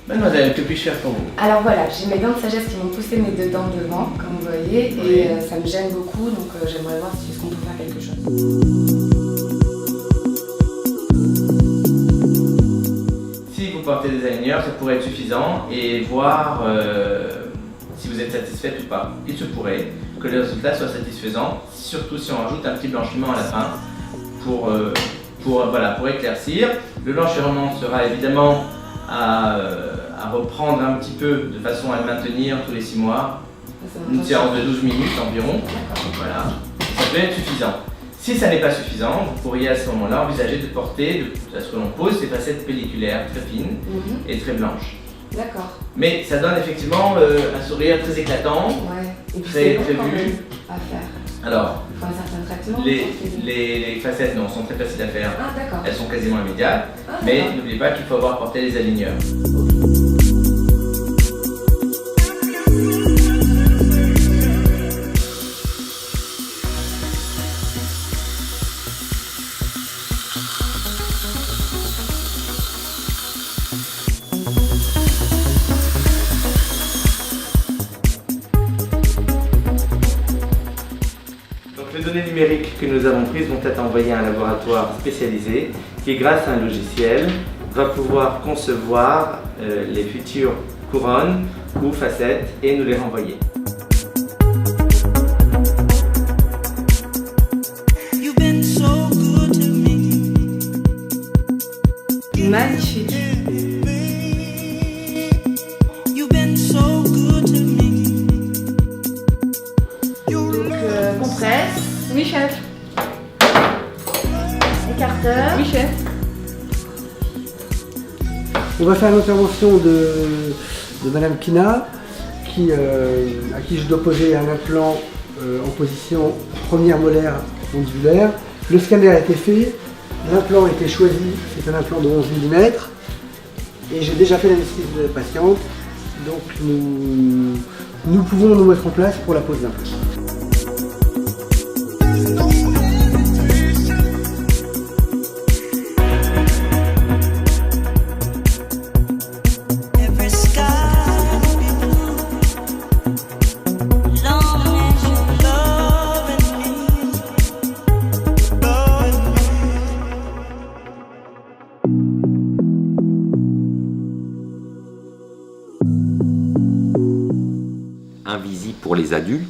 Mademoiselle, que puis-je faire pour vous? Alors voilà, j'ai mes dents de sagesse qui vont pousser mes deux dents devant, comme vous voyez, Oui. et ça me gêne beaucoup, donc j'aimerais voir si on peut faire quelque chose. Si vous portez des aligneurs, ça pourrait être suffisant et voir si vous êtes satisfaite ou pas. Il se pourrait que le résultat soit satisfaisant, surtout si on rajoute un petit blanchiment à la fin pour éclaircir. Le blanchiment sera évidemment à reprendre un petit peu de façon à le maintenir tous les 6 mois. Une séance de 12 minutes environ. Voilà. Ça peut être suffisant. Si ça n'est pas suffisant, vous pourriez à ce moment-là envisager de porter, ce que l'on pose, ces facettes pelliculaires très fines et très blanches. D'accord. Mais ça donne effectivement un sourire très éclatant, Ouais. Et puis très c'est long quand prévu. même à faire. Alors, Il faut un certain traitement. les facettes non, sont très faciles à faire. Ah d'accord. Elles sont quasiment immédiates. Ah, Mais d'accord. n'oubliez pas qu'il faut avoir porté les aligneurs. Donc les données numériques que nous avons prises vont être envoyées à un laboratoire spécialisé qui, grâce à un logiciel, va pouvoir concevoir les futures couronnes ou facettes et nous les renvoyer. You've been so good to me. Magnifique. You've been so good to me. Donc compresse. Oui, chef. Écarteur. Oui, chef. On va faire l'intervention de Madame Pina, à qui je dois poser un implant en position première molaire ondulaire. Le scanner a été fait, l'implant a été choisi, c'est un implant de 11 mm, et j'ai déjà fait l'anesthésie de la patiente, donc nous pouvons nous mettre en place pour la pose d'implant. Every sky will be blue. Long as you're loving me. Loving invisible pour les adultes.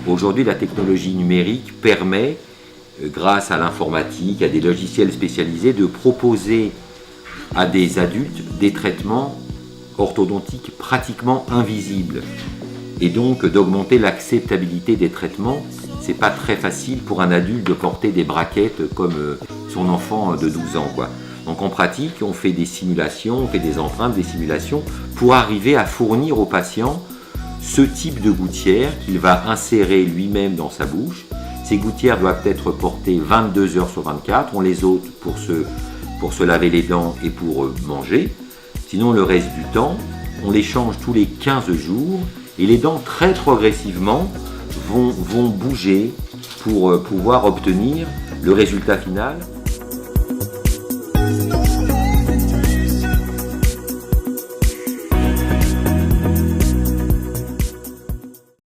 Aujourd'hui, la technologie numérique permet, grâce à l'informatique, à des logiciels spécialisés, de proposer à des adultes des traitements orthodontiques pratiquement invisibles et donc d'augmenter l'acceptabilité des traitements. C'est pas très facile pour un adulte de porter des braquettes comme son enfant de 12 ans, quoi. Donc en pratique, on fait des simulations, on fait des empreintes, des simulations pour arriver à fournir au patient ce type de gouttière qu'il va insérer lui-même dans sa bouche. Ces gouttières doivent être portées 22 heures sur 24. On les ôte pour se laver les dents et pour manger. Sinon, le reste du temps, on les change tous les 15 jours et les dents très progressivement vont bouger pour pouvoir obtenir le résultat final